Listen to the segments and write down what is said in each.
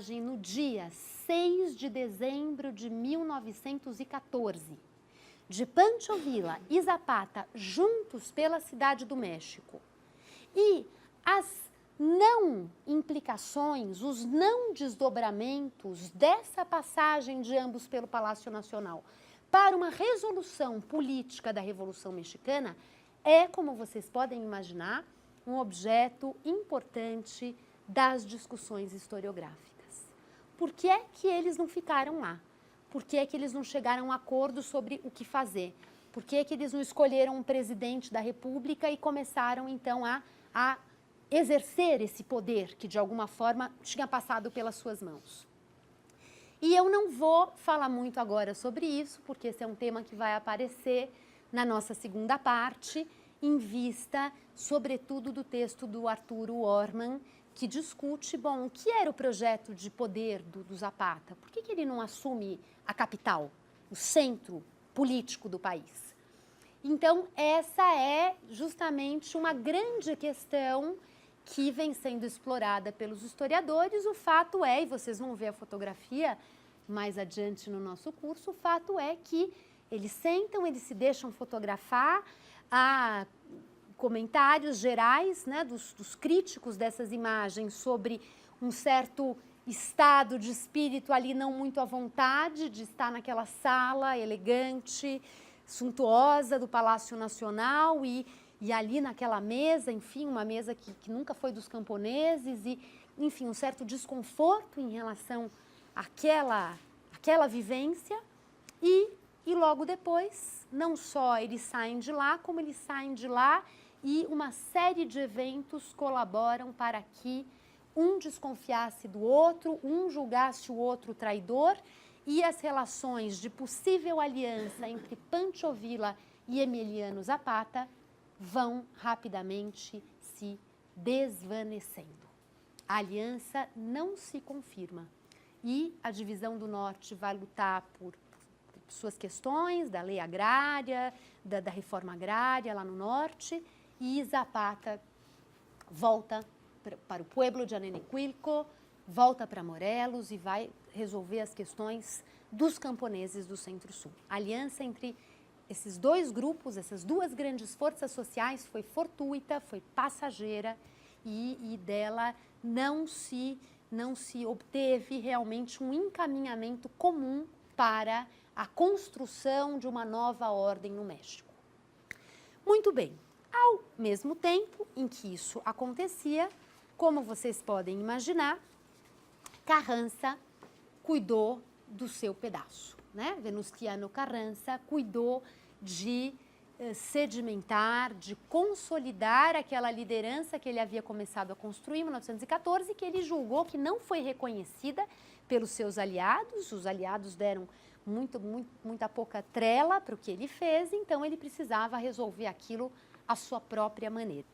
passagem no dia 6 de dezembro de 1914, de Pancho Villa e Zapata juntos pela Cidade do México, e as não implicações, os não desdobramentos dessa passagem de ambos pelo Palácio Nacional para uma resolução política da Revolução Mexicana é, como vocês podem imaginar, um objeto importante das discussões historiográficas. Por que é que eles não ficaram lá? Por que é que eles não chegaram a um acordo sobre o que fazer? Por que é que eles não escolheram um presidente da República e começaram, então, a exercer esse poder que, de alguma forma, tinha passado pelas suas mãos? E eu não vou falar muito agora sobre isso, porque esse é um tema que vai aparecer na nossa segunda parte, em vista, sobretudo, do texto do Arturo Orman, que discute, bom, o que era o projeto de poder do Zapata? Por que ele não assume a capital, o centro político do país? Então, essa é justamente uma grande questão que vem sendo explorada pelos historiadores. O fato é, e vocês vão ver a fotografia mais adiante no nosso curso, o fato é que eles sentam, eles se deixam fotografar, há comentários gerais, né, dos críticos dessas imagens sobre um certo estado de espírito ali não muito à vontade de estar naquela sala elegante, suntuosa do Palácio Nacional e ali naquela mesa, enfim, uma mesa que nunca foi dos camponeses e, enfim, um certo desconforto em relação àquela vivência e logo depois, não só eles saem de lá, como eles saem de lá e uma série de eventos colaboram para que um desconfiasse do outro, um julgasse o outro traidor e as relações de possível aliança entre Pancho Villa e Emiliano Zapata vão rapidamente se desvanecendo. A aliança não se confirma e a divisão do Norte vai lutar por suas questões, da lei agrária, da reforma agrária lá no Norte, e Zapata volta para o pueblo de Anenecuilco, volta para Morelos e vai resolver as questões dos camponeses do Centro-Sul. A aliança entre esses dois grupos, essas duas grandes forças sociais foi fortuita, foi passageira e dela não se obteve realmente um encaminhamento comum para a construção de uma nova ordem no México. Muito bem, ao mesmo tempo em que isso acontecia, como vocês podem imaginar, Carranza cuidou do seu pedaço, né? Venustiano Carranza cuidou de sedimentar, de consolidar aquela liderança que ele havia começado a construir em 1914, que ele julgou que não foi reconhecida pelos seus aliados. Os aliados deram muita pouca trela para o que ele fez, então ele precisava resolver aquilo à sua própria maneira.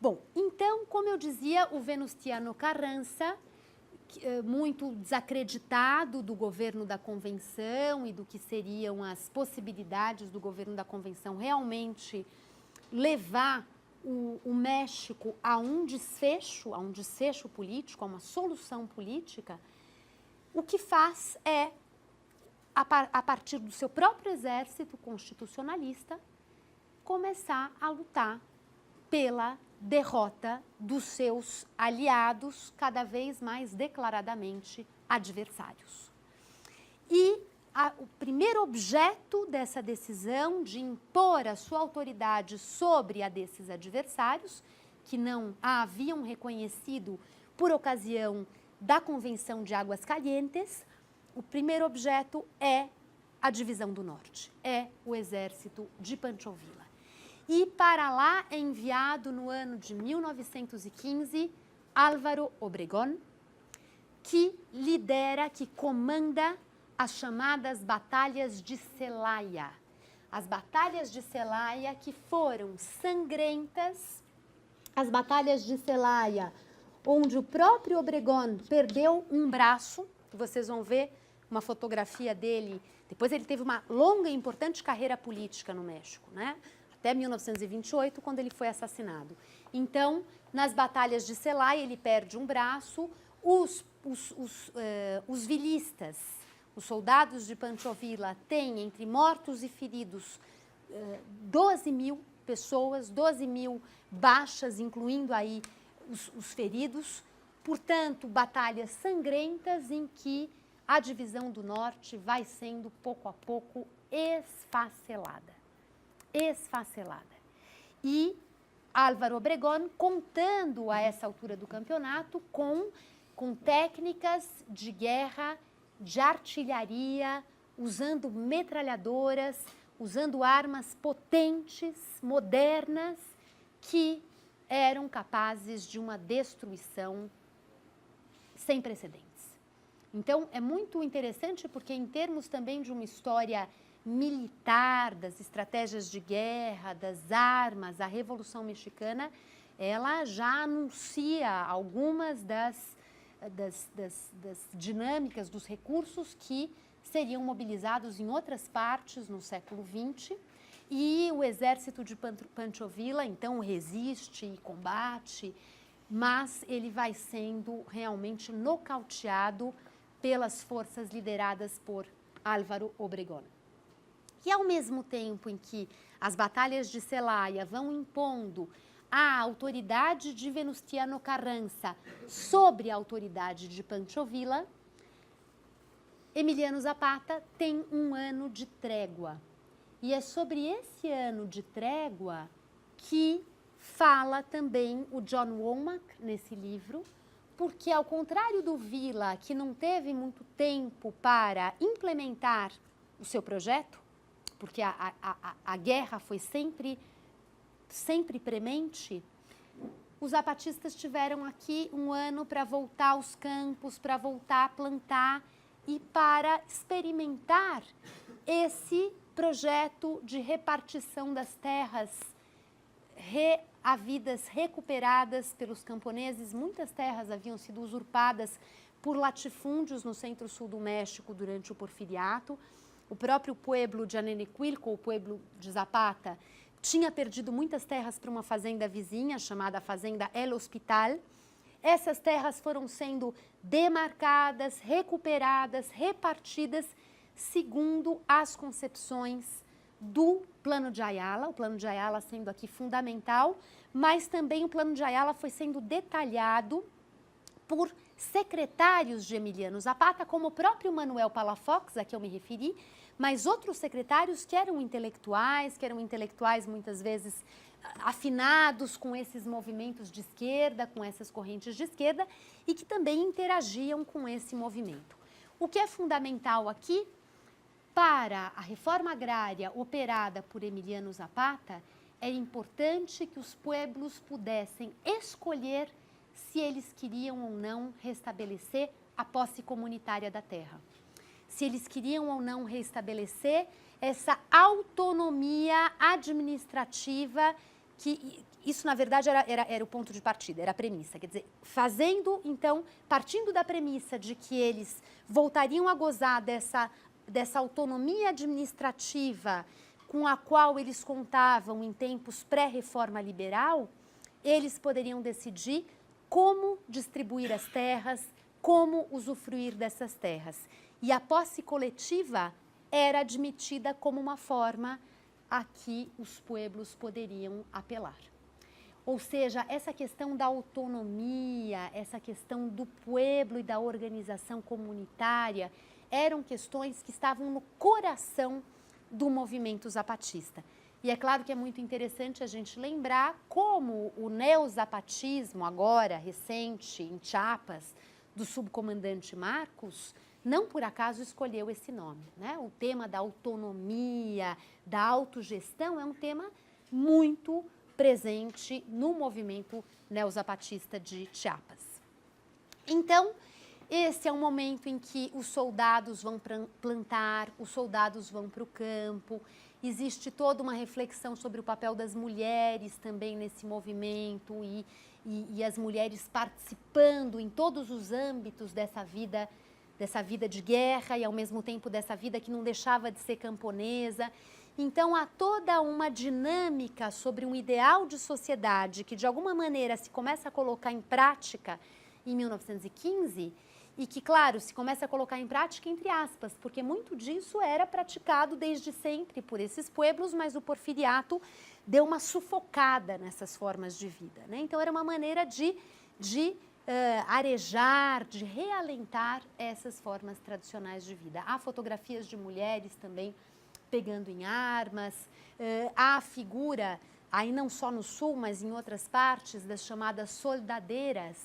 Bom, então, como eu dizia, o Venustiano Carranza, muito desacreditado do governo da Convenção e do que seriam as possibilidades do governo da Convenção realmente levar o México a um desfecho político, a uma solução política, o que faz é, a partir do seu próprio exército constitucionalista, começar a lutar pela derrota dos seus aliados, cada vez mais declaradamente adversários. E o primeiro objeto dessa decisão de impor a sua autoridade sobre a desses adversários, que não a haviam reconhecido por ocasião da Convenção de Águas Calientes, o primeiro objeto é a divisão do Norte, é o exército de Pancho Villa. E para lá é enviado no ano de 1915 Álvaro Obregón, que lidera, que comanda as chamadas Batalhas de Celaya. As Batalhas de Celaya que foram sangrentas, as Batalhas de Celaya, onde o próprio Obregón perdeu um braço, que vocês vão ver uma fotografia dele. Depois ele teve uma longa e importante carreira política no México, né? Até 1928, quando ele foi assassinado. Então, nas Batalhas de Celaya, ele perde um braço, os os vilistas, os soldados de Pancho Villa, têm entre mortos e feridos 12 mil pessoas, 12 mil baixas, incluindo aí os feridos. Portanto, batalhas sangrentas em que a divisão do norte vai sendo pouco a pouco esfacelada. Esfacelada. E Álvaro Obregón contando a essa altura do campeonato com técnicas de guerra, de artilharia, usando metralhadoras, usando armas potentes, modernas, que eram capazes de uma destruição sem precedentes. Então, é muito interessante porque, em termos também de uma história militar, das estratégias de guerra, das armas, a Revolução Mexicana, ela já anuncia algumas das dinâmicas, dos recursos que seriam mobilizados em outras partes no século XX, e o exército de Pancho Villa, então, resiste e combate, mas ele vai sendo realmente nocauteado pelas forças lideradas por Álvaro Obregón. E ao mesmo tempo em que as batalhas de Celaya vão impondo a autoridade de Venustiano Carranza sobre a autoridade de Pancho Villa, Emiliano Zapata tem um ano de trégua. E é sobre esse ano de trégua que fala também o John Womack nesse livro, porque, ao contrário do Villa, que não teve muito tempo para implementar o seu projeto, porque a guerra foi sempre premente, os zapatistas tiveram aqui um ano para voltar aos campos, para voltar a plantar e para experimentar esse projeto de repartição das terras havidas recuperadas pelos camponeses. Muitas terras haviam sido usurpadas por latifúndios no centro-sul do México durante o Porfiriato. O próprio pueblo de Anenecuilco, o pueblo de Zapata, tinha perdido muitas terras para uma fazenda vizinha, chamada Fazenda El Hospital. Essas terras foram sendo demarcadas, recuperadas, repartidas, segundo as concepções do Plano de Ayala, o Plano de Ayala sendo aqui fundamental, mas também o Plano de Ayala foi sendo detalhado por secretários de Emiliano Zapata, como o próprio Manuel Palafox, a que eu me referi, mas outros secretários que eram intelectuais muitas vezes afinados com esses movimentos de esquerda, com essas correntes de esquerda, e que também interagiam com esse movimento. O que é fundamental aqui, para a reforma agrária operada por Emiliano Zapata, é importante que os pueblos pudessem escolher se eles queriam ou não restabelecer a posse comunitária da terra. Se eles queriam ou não restabelecer essa autonomia administrativa, que isso, na verdade, era o ponto de partida, era a premissa. Quer dizer, partindo da premissa de que eles voltariam a gozar dessa autonomia administrativa com a qual eles contavam em tempos pré-reforma liberal, eles poderiam decidir como distribuir as terras, como usufruir dessas terras. E a posse coletiva era admitida como uma forma a que os pueblos poderiam apelar. Ou seja, essa questão da autonomia, essa questão do pueblo e da organização comunitária, eram questões que estavam no coração do movimento zapatista. E é claro que é muito interessante a gente lembrar como o neozapatismo, agora recente, em Chiapas, do subcomandante Marcos, não por acaso escolheu esse nome, né? O tema da autonomia, da autogestão é um tema muito presente no movimento neozapatista de Chiapas. Então, esse é um momento em que os soldados vão plantar, os soldados vão para o campo, existe toda uma reflexão sobre o papel das mulheres também nesse movimento e as mulheres participando em todos os âmbitos dessa vida de guerra e, ao mesmo tempo, dessa vida que não deixava de ser camponesa. Então, há toda uma dinâmica sobre um ideal de sociedade que, de alguma maneira, se começa a colocar em prática em 1915 e que, claro, se começa a colocar em prática entre aspas, porque muito disso era praticado desde sempre por esses pueblos, mas o porfiriato deu uma sufocada nessas formas de vida, né? Então, era uma maneira de arejar, de realentar essas formas tradicionais de vida. Há fotografias de mulheres também pegando em armas, há a figura, aí não só no sul, mas em outras partes, das chamadas soldadeiras,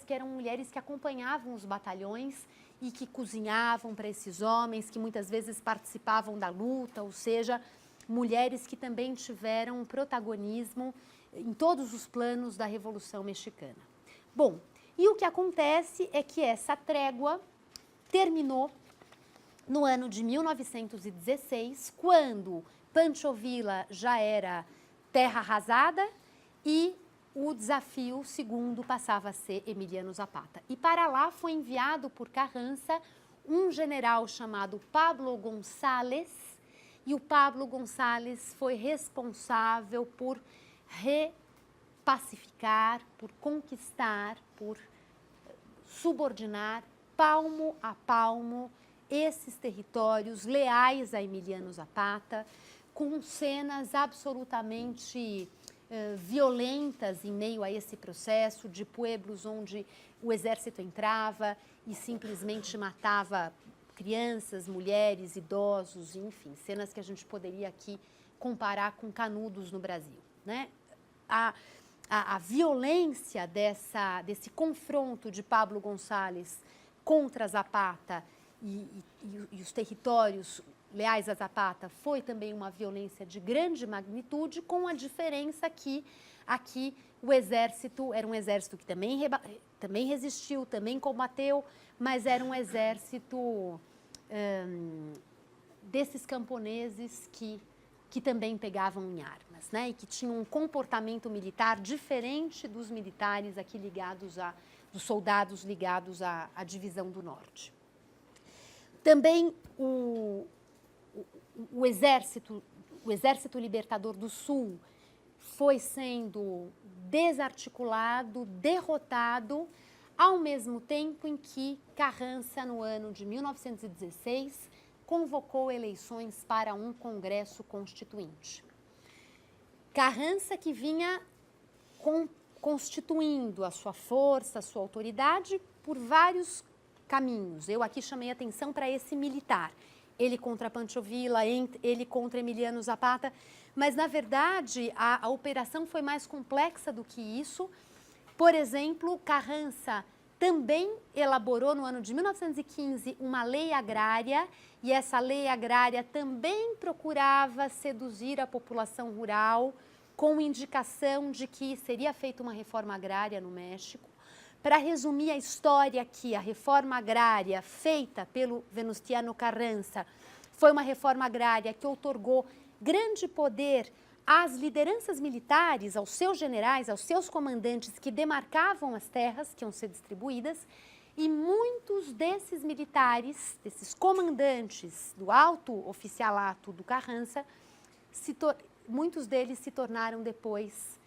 que eram mulheres que acompanhavam os batalhões e que cozinhavam para esses homens, que muitas vezes participavam da luta, ou seja, mulheres que também tiveram protagonismo em todos os planos da Revolução Mexicana. Bom, e o que acontece é que essa trégua terminou no ano de 1916, quando Pancho Villa já era terra arrasada e o desafio segundo passava a ser Emiliano Zapata. E para lá foi enviado por Carranza um general chamado Pablo González, e o Pablo González foi responsável por pacificar, por conquistar, por subordinar, palmo a palmo, esses territórios leais a Emiliano Zapata, com cenas absolutamente violentas em meio a esse processo, de pueblos onde o exército entrava e simplesmente matava crianças, mulheres, idosos, enfim, cenas que a gente poderia aqui comparar com Canudos no Brasil, né? A violência desse confronto de Pablo González contra Zapata e os territórios leais a Zapata foi também uma violência de grande magnitude, com a diferença que aqui o exército era um exército que também resistiu, também combateu, mas era um exército desses camponeses que também pegavam em armas, né? E que tinham um comportamento militar diferente dos militares aqui dos soldados ligados à divisão do norte. Também o exército libertador do Sul foi sendo desarticulado, derrotado, ao mesmo tempo em que Carranza, no ano de 1916, convocou eleições para um Congresso Constituinte. Carranza, que vinha constituindo a sua força, a sua autoridade por vários caminhos. Eu aqui chamei atenção para esse militar. Ele contra Pancho Villa, ele contra Emiliano Zapata, mas, na verdade, a operação foi mais complexa do que isso. Por exemplo, Carranza também elaborou, no ano de 1915, uma lei agrária, e essa lei agrária também procurava seduzir a população rural com indicação de que seria feita uma reforma agrária no México. Para resumir a história aqui, a reforma agrária feita pelo Venustiano Carranza foi uma reforma agrária que outorgou grande poder às lideranças militares, aos seus generais, aos seus comandantes que demarcavam as terras que iam ser distribuídas, e muitos desses militares, desses comandantes do alto oficialato do Carranza, muitos deles se tornaram depois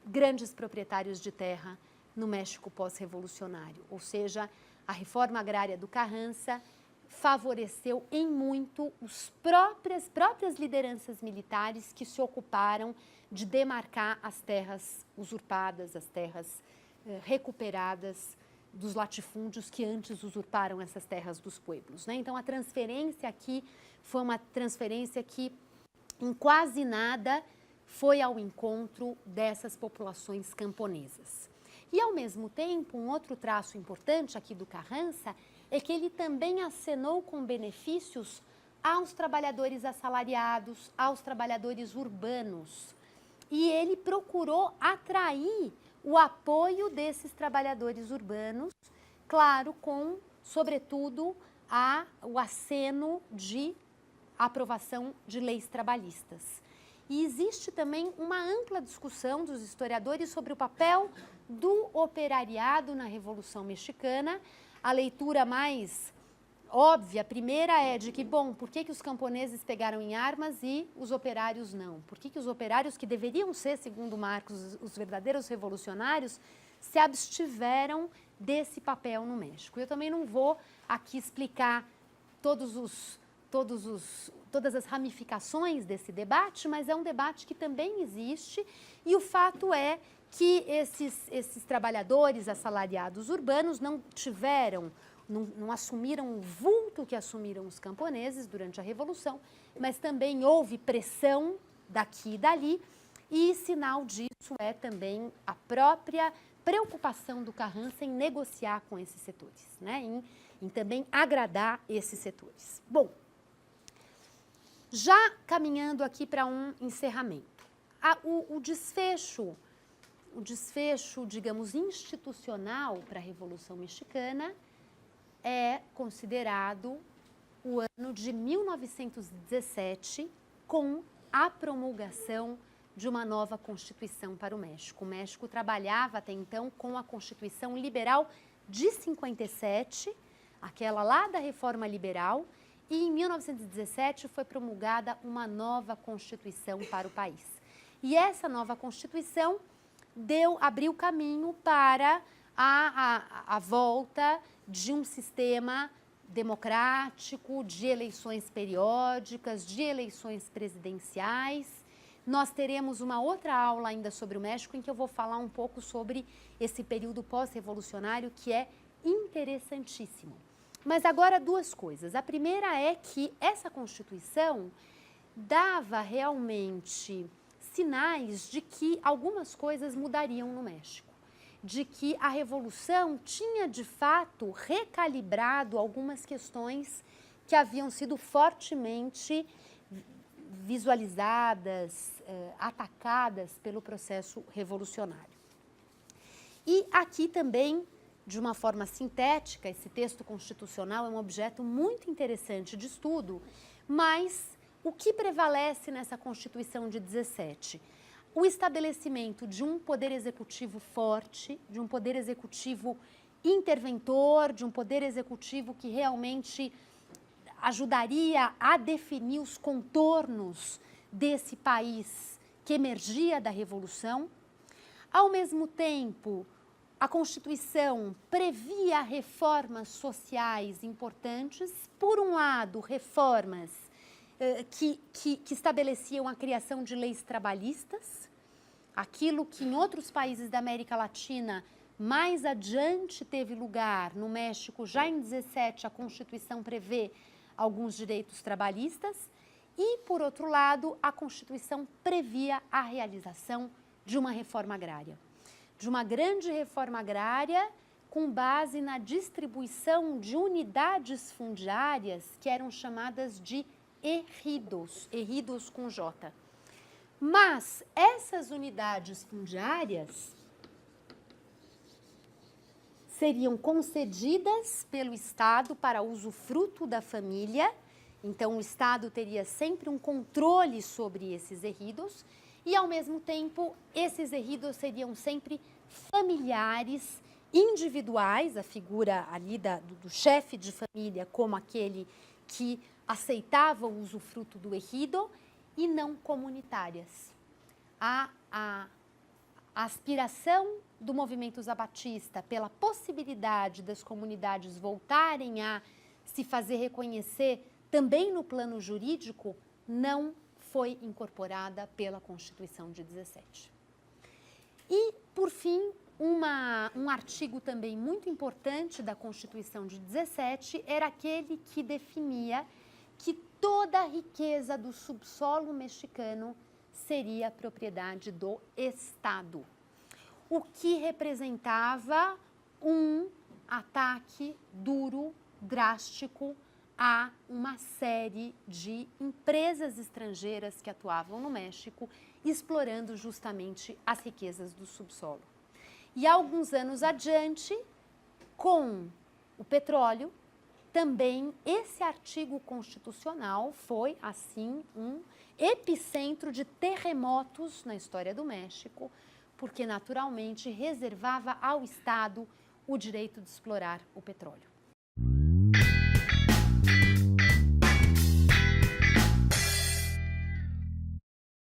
grandes proprietários de terra no México pós-revolucionário. Ou seja, a reforma agrária do Carranza favoreceu em muito as próprias lideranças militares que se ocuparam de demarcar as terras usurpadas, as terras recuperadas dos latifúndios que antes usurparam essas terras dos pueblos, né? Então, a transferência aqui foi uma transferência que, em quase nada, foi ao encontro dessas populações camponesas. E, ao mesmo tempo, um outro traço importante aqui do Carranza é que ele também acenou com benefícios aos trabalhadores assalariados, aos trabalhadores urbanos. E ele procurou atrair o apoio desses trabalhadores urbanos, claro, com, sobretudo, o aceno de aprovação de leis trabalhistas. E existe também uma ampla discussão dos historiadores sobre o papel do operariado na Revolução Mexicana. A leitura mais óbvia, a primeira é de que, bom, por que os camponeses pegaram em armas e os operários não? Por que os operários, que deveriam ser, segundo Marcos, os verdadeiros revolucionários, se abstiveram desse papel no México. Eu também não vou aqui explicar todas as ramificações desse debate, mas é um debate que também existe, e o fato é que esses trabalhadores assalariados urbanos não assumiram o vulto que assumiram os camponeses durante a Revolução, mas também houve pressão daqui e dali, e sinal disso é também a própria preocupação do Carranza em negociar com esses setores, né? Em também agradar esses setores. Bom, já caminhando aqui para um encerramento, o desfecho, digamos, institucional para a Revolução Mexicana é considerado o ano de 1917, com a promulgação de uma nova Constituição para o México. O México trabalhava até então com a Constituição Liberal de 57, aquela lá da Reforma Liberal, e em 1917 foi promulgada uma nova Constituição para o país. E essa nova Constituição abriu caminho para a volta de um sistema democrático, de eleições periódicas, de eleições presidenciais. Nós teremos uma outra aula ainda sobre o México, em que eu vou falar um pouco sobre esse período pós-revolucionário, que é interessantíssimo. Mas agora duas coisas. A primeira é que essa Constituição dava realmente sinais de que algumas coisas mudariam no México, de que a Revolução tinha, de fato, recalibrado algumas questões que haviam sido fortemente visualizadas, atacadas pelo processo revolucionário. E aqui também, de uma forma sintética, esse texto constitucional é um objeto muito interessante de estudo, mas o que prevalece nessa Constituição de 17? O estabelecimento de um poder executivo forte, de um poder executivo interventor, de um poder executivo que realmente ajudaria a definir os contornos desse país que emergia da Revolução. Ao mesmo tempo, a Constituição previa reformas sociais importantes, por um lado, reformas que estabeleciam a criação de leis trabalhistas, aquilo que em outros países da América Latina mais adiante teve lugar. No México, já em 17, a Constituição prevê alguns direitos trabalhistas, e, por outro lado, a Constituição previa a realização de uma reforma agrária, de uma grande reforma agrária com base na distribuição de unidades fundiárias que eram chamadas de ejidos com J. Mas essas unidades fundiárias seriam concedidas pelo Estado para usufruto da família, então o Estado teria sempre um controle sobre esses ejidos, e ao mesmo tempo esses ejidos seriam sempre familiares, individuais, a figura ali do chefe de família como aquele que aceitava o usufruto do ejido, e não comunitárias. A aspiração do movimento zabatista pela possibilidade das comunidades voltarem a se fazer reconhecer também no plano jurídico não foi incorporada pela Constituição de 17. E, por fim, um artigo também muito importante da Constituição de 17 era aquele que definia que toda a riqueza do subsolo mexicano seria propriedade do Estado, o que representava um ataque duro, drástico, a uma série de empresas estrangeiras que atuavam no México, explorando justamente as riquezas do subsolo. E alguns anos adiante, com o petróleo, também esse artigo constitucional foi, assim, um epicentro de terremotos na história do México, porque naturalmente reservava ao Estado o direito de explorar o petróleo.